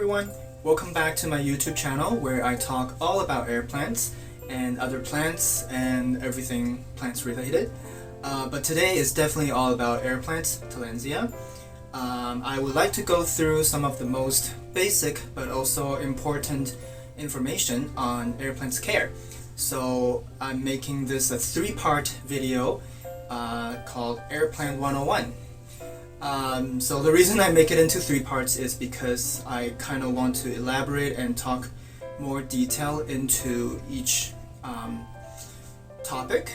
everyone, welcome back to my YouTube channel where I talk all about air plants and other plants and everything plants related. But today is definitely all about air plants, Tillandsia. I would like to go through some of the most basic but also important information on air plants care. So I'm making this a three-part video called Air Plant 101. So the reason I make it into three parts is because I kind of want to elaborate and talk more detail into each topic,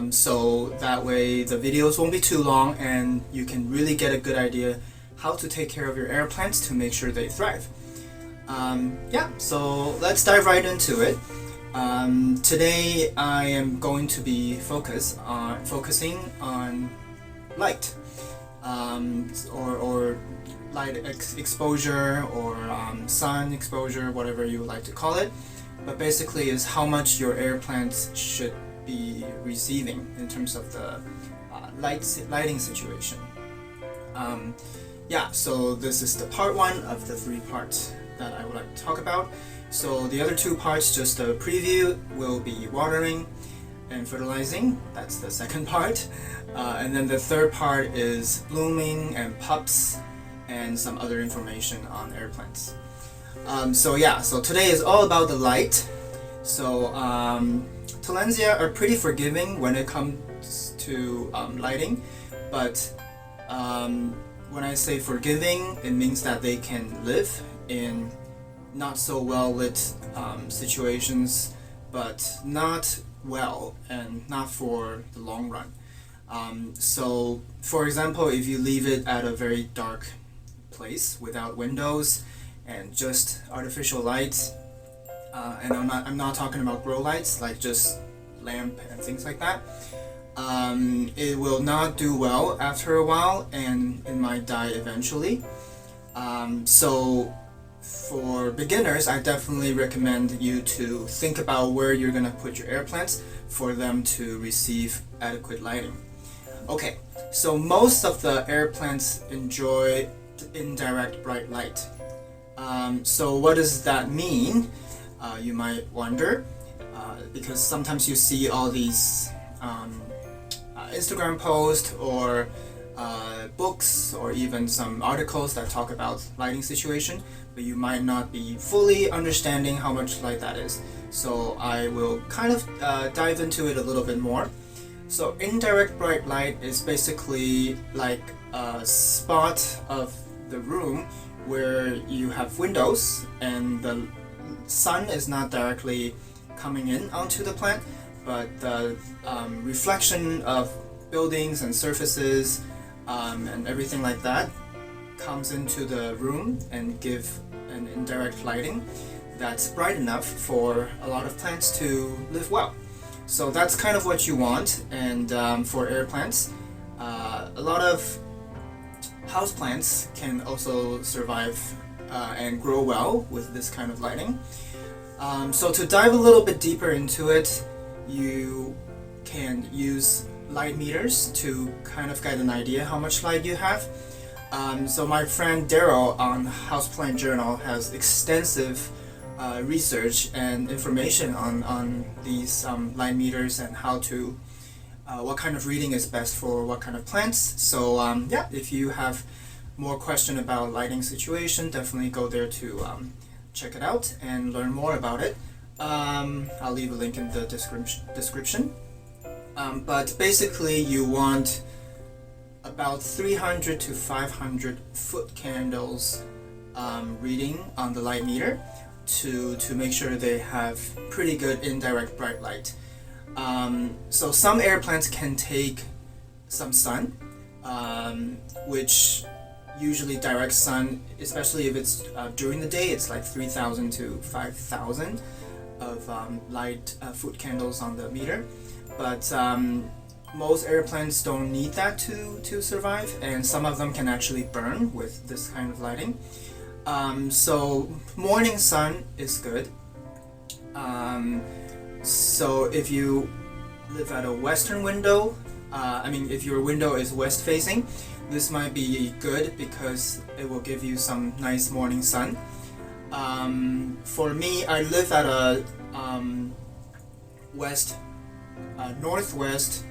so that way the videos won't be too long and you can really get a good idea how to take care of your air plants to make sure they thrive. So let's dive right into it. Today I am going to be focusing on light. Or light exposure or sun exposure, whatever you like to call it, but basically is how much your air plants should be receiving in terms of the lighting situation. So this is the part one of the three parts that I would like to talk about. So the other two parts, just a preview, will be watering and fertilizing. That's the second part. And then the third part is blooming and pups and some other information on air plants. So today is all about the light. So Tillandsia are pretty forgiving when it comes to lighting, but when I say forgiving, it means that they can live in not so well lit situations, but not well and not for the long run. So for example, if you leave it at a very dark place without windows and just artificial lights, and I'm not talking about grow lights, like just lamp and things like that, it will not do well after a while and it might die eventually. So for beginners, I definitely recommend you to think about where you're gonna put your air plants for them to receive adequate lighting. Okay, so most of the air plants enjoy indirect bright light. So what does that mean? You might wonder, because sometimes you see all these Instagram posts or books or even some articles that talk about lighting situation, but you might not be fully understanding how much light that is. So I will kind of dive into it a little bit more. So indirect bright light is basically like a spot of the room where you have windows and the sun is not directly coming in onto the plant, but the reflection of buildings and surfaces and everything like that comes into the room and give an indirect lighting that's bright enough for a lot of plants to live well. So that's kind of what you want. And for air plants, a lot of house plants can also survive and grow well with this kind of lighting. So to dive a little bit deeper into it, you can use light meters to kind of get an idea how much light you have. So my friend Darryl on Houseplant Journal has extensive research and information on these light meters and how to what kind of reading is best for what kind of plants. So if you have more question about lighting situation, definitely go there to check it out and learn more about it. I'll leave a link in the description. But basically you want about 300 to 500 foot candles reading on the light meter to make sure they have pretty good indirect bright light. So some air plants can take some sun, which usually direct sun, especially if it's during the day, it's like 3,000 to 5,000 of light foot candles on the meter. But most air plants don't need that to survive, and some of them can actually burn with this kind of lighting. So morning sun is good. So if you live at a western window, if your window is west facing, this might be good because it will give you some nice morning sun. For me, I live at a northwest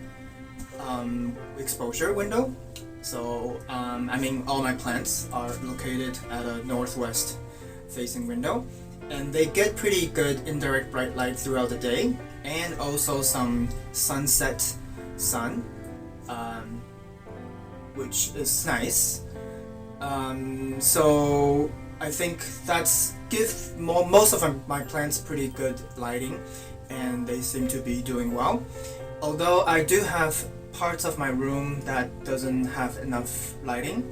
exposure window. So I mean, all my plants are located at a northwest facing window, and they get pretty good indirect bright light throughout the day, and also some sunset sun, which is nice. So I think that's most of my plants pretty good lighting, and they seem to be doing well. Although I do have parts of my room that doesn't have enough lighting.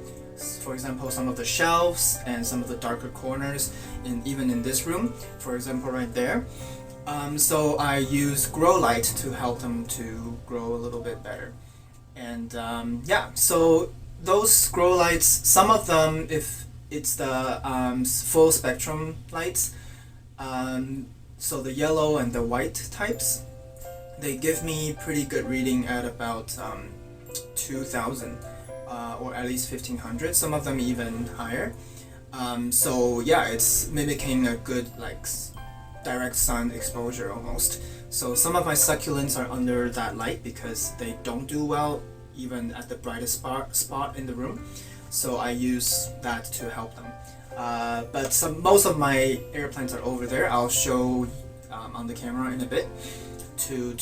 For example, some of the shelves and some of the darker corners, even in this room, for example, right there. So I use grow light to help them to grow a little bit better. And yeah, so those grow lights, some of them, if it's the full spectrum lights, so the yellow and the white types, they give me pretty good reading at about 2000 or at least 1500, some of them even higher. So yeah, it's mimicking a good direct sun exposure almost. So some of my succulents are under that light because they don't do well even at the brightest spot in the room. So I use that to help them. But most of my air plants are over there. I'll show on the camera in a bit to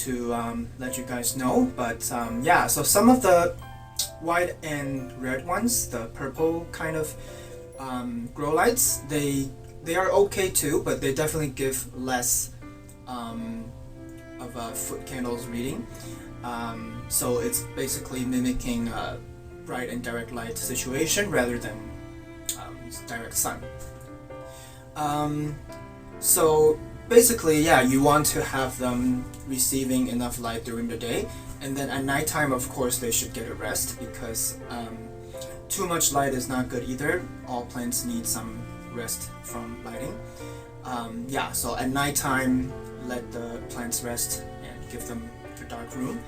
let you guys know. But yeah, so some of the white and red ones, the purple kind of grow lights, they are okay too, but they definitely give less of a foot candles reading. So it's basically mimicking a bright and direct light situation rather than direct sun. So basically, yeah, you want to have them receiving enough light during the day, and then at nighttime, of course, they should get a rest because too much light is not good either. All plants need some rest from lighting. Yeah, so at nighttime, let the plants rest and give them a dark room.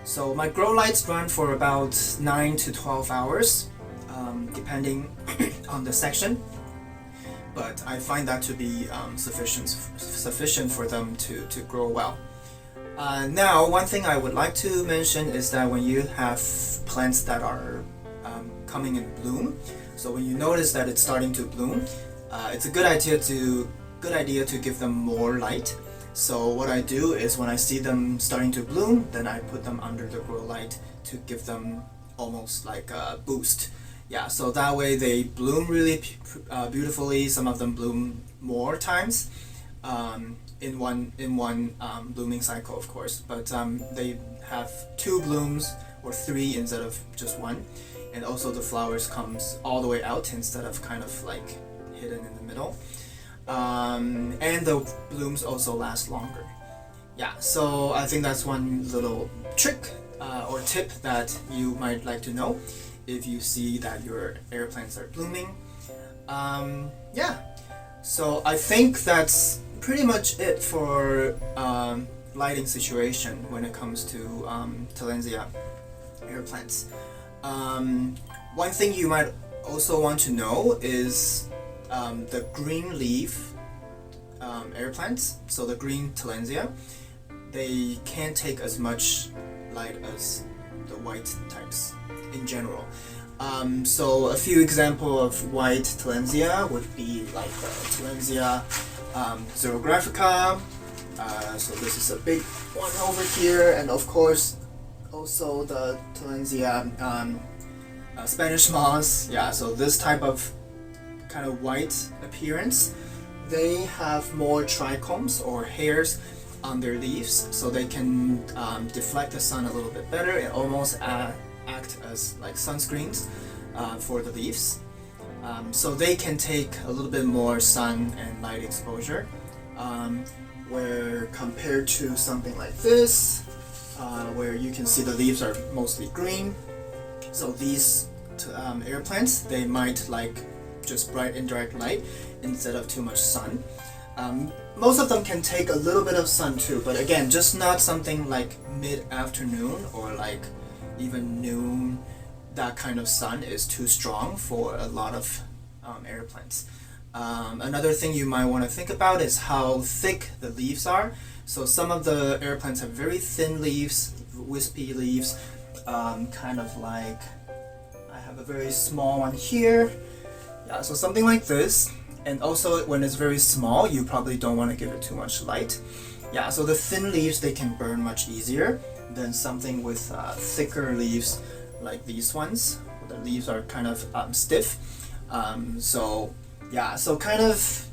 So my grow lights run for about 9 to 12 hours, depending on the section. But I find that to be sufficient for them to grow well. Now, one thing I would like to mention is that when you have plants that are coming in bloom, so when you notice that it's starting to bloom, it's a good idea to give them more light. So what I do is when I see them starting to bloom, then I put them under the grow light to give them almost like a boost. Yeah, so that way they bloom really beautifully. Some of them bloom more times in one blooming cycle, of course. But they have 2 blooms or 3 instead of just 1, and also the flowers comes all the way out instead of kind of like hidden in the middle. And the blooms also last longer. Yeah, so I think that's one little trick or tip that you might like to know if you see that your air plants are blooming. Yeah, so I think that's pretty much it for lighting situation when it comes to Tillandsia air plants. One thing you might also want to know is the green leaf air plants, so the green Tillandsia, they can't take as much light as the white types in general. So a few examples of white Tillandsia would be like the Tillandsia xerographica. So this is a big one over here, and of course also the Tillandsia Spanish moss. Yeah, so this type of kind of white appearance, they have more trichomes or hairs on their leaves, so they can deflect the sun a little bit better and almost act as like sunscreens for the leaves. So they can take a little bit more sun and light exposure, where compared to something like this, where you can see the leaves are mostly green. So these air plants, they might like just bright indirect light instead of too much sun. Most of them can take a little bit of sun too, but again, just not something like mid-afternoon or like even noon. That kind of sun is too strong for a lot of air plants. Another thing you might want to think about is how thick the leaves are. So some of the air plants have very thin leaves, wispy leaves, kind of like I have a very small one here. Yeah, so something like this. And also when it's very small, you probably don't want to give it too much light. Yeah, so the thin leaves, they can burn much easier than something with thicker leaves like these ones. The leaves are kind of stiff. So yeah, so kind of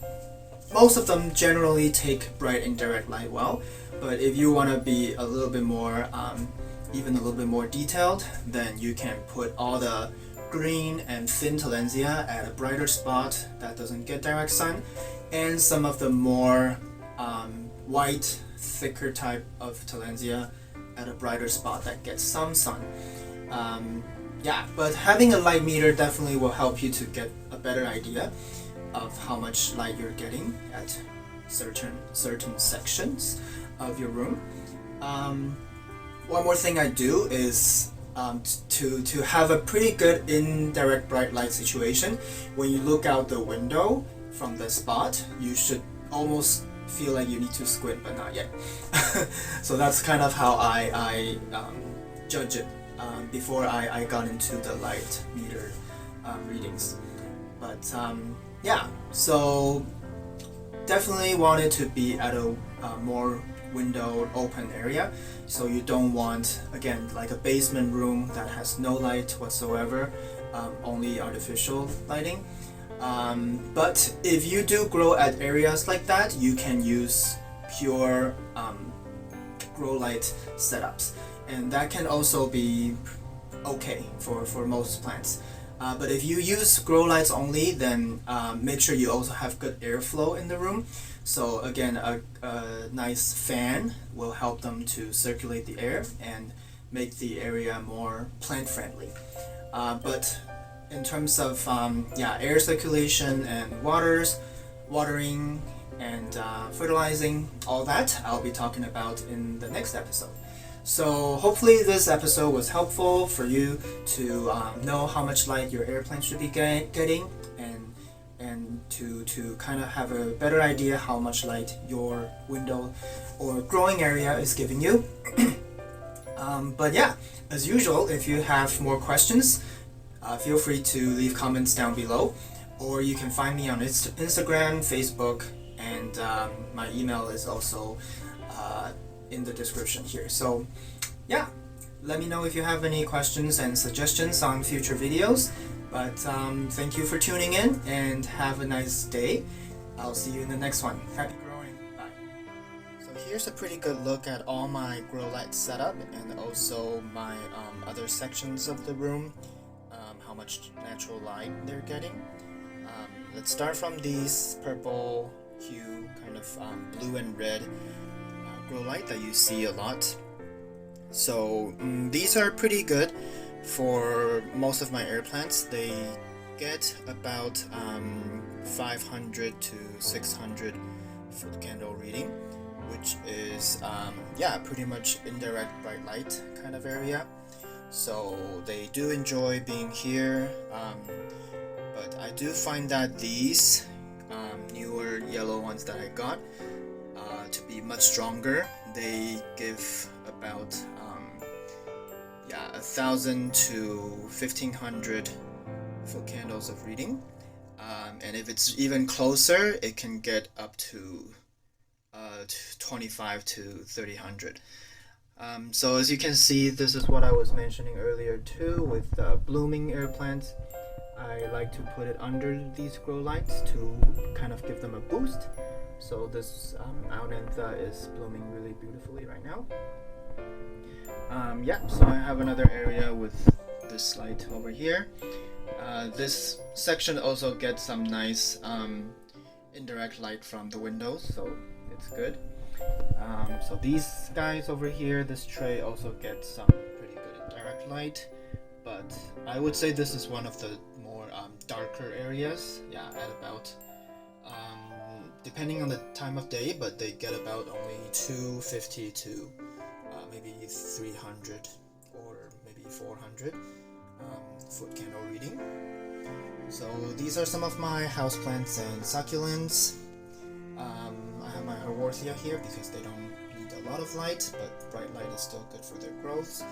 most of them generally take bright indirect light well, but if you want to be a little bit more, even a little bit more detailed, then you can put all the green and thin Tillandsia at a brighter spot that doesn't get direct sun, and some of the more white, thicker type of Tillandsia at a brighter spot that gets some sun. Yeah, but having a light meter definitely will help you to get a better idea of how much light you're getting at certain sections of your room. One more thing I do is to have a pretty good indirect bright light situation. When you look out the window from the spot, you should almost feel like you need to squint, but not yet. So that's kind of how I judge it before I got into the light meter readings. But yeah, so definitely wanted to be at a more window open area, so you don't want, again, like a basement room that has no light whatsoever, only artificial lighting. But if you do grow at areas like that, you can use pure grow light setups, and that can also be okay for most plants. But if you use grow lights only, then make sure you also have good airflow in the room. So again, a nice fan will help them to circulate the air and make the area more plant friendly. But in terms of air circulation and watering and fertilizing, all that I'll be talking about in the next episode. So hopefully this episode was helpful for you to know how much light your air plant should be getting, and to kind of have a better idea how much light your window or growing area is giving you. But yeah, as usual, if you have more questions, feel free to leave comments down below, or you can find me on Instagram, Facebook, and my email is also in the description here. So yeah, let me know if you have any questions and suggestions on future videos. But thank you for tuning in, and have a nice day. I'll see you in the next one. Happy growing. Bye. So here's a pretty good look at all my grow light setup, and also my other sections of the room, how much natural light they're getting. Let's start from these purple hue, kind of blue and red grow light that you see a lot. So these are pretty good for most of my air plants. They get about 500 to 600 foot candle reading, which is pretty much indirect bright light kind of area. So they do enjoy being here, but I do find that these newer yellow ones that I got to be much stronger. They give about 1,000 to 1,500 foot candles of reading, and if it's even closer, it can get up to 25 to 3,000. So as you can see, this is what I was mentioning earlier too with blooming air plants. I like to put it under these grow lights to kind of give them a boost. So this Aonantha is blooming really beautifully right now. So I have another area with this light over here. This section also gets some nice indirect light from the windows, so it's good. So these guys over here, this tray also gets some pretty good indirect light, but I would say this is one of the more darker areas. At about depending on the time of day, but they get about only 250 to maybe 300 or maybe 400 foot candle reading. So these are some of my houseplants and succulents. I have my Haworthia here because they don't need a lot of light, but bright light is still good for their growth.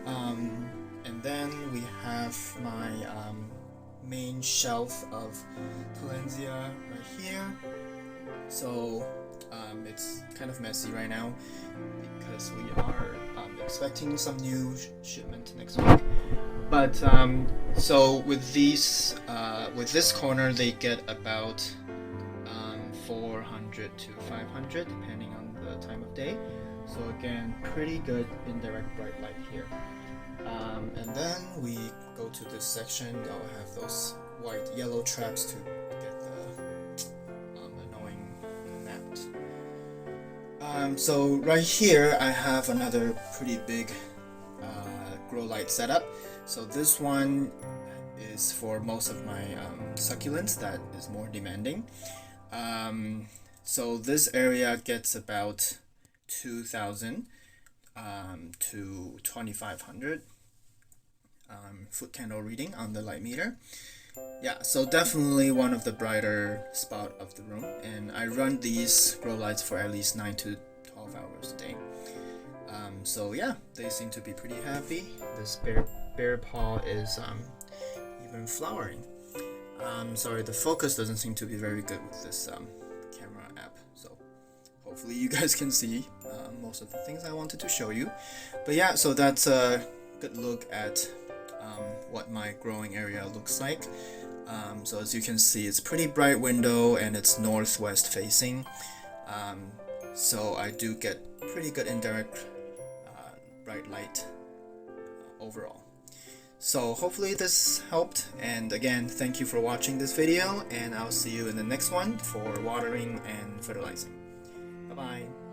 And then we have my main shelf of Tillandsia right here. So it's kind of messy right now because we are expecting some new shipment next week. But so with these, with this corner, they get about 400 to 500 depending on the time of day. So again, pretty good indirect bright light here. And then we go to this section. I'll have those white yellow traps to get the annoying gnat. So right here I have another pretty big grow light setup. So this one is for most of my succulents that is more demanding. So this area gets about 2000 to 2500 foot candle reading on the light meter. Yeah, so definitely one of the brighter spot of the room, and I run these grow lights for at least 9 to 12 hours a day. So yeah, they seem to be pretty happy. This bear paw is even flowering. Sorry, the focus doesn't seem to be very good with this camera app, so hopefully you guys can see most of the things I wanted to show you. But yeah, so that's a good look at what my growing area looks like. So as you can see, it's pretty bright window and it's northwest facing. So I do get pretty good indirect bright light overall. So hopefully this helped, and again, thank you for watching this video, and I'll see you in the next one for watering and fertilizing. Bye bye.